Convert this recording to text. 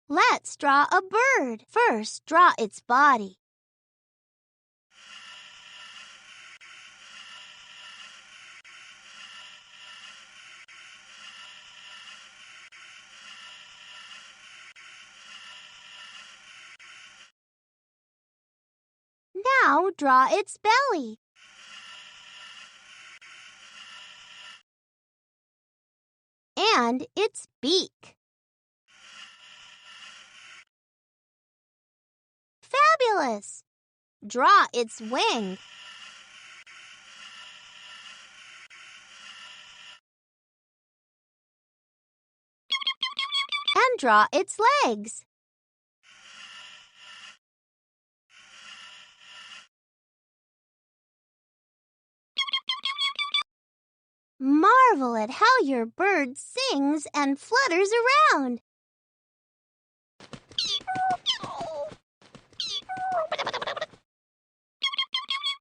Let's draw a bird. First, draw its body. Now draw its belly. And its beak. Fabulous! Draw its wing. And draw its legs. Marvel at how your bird sings and flutters around.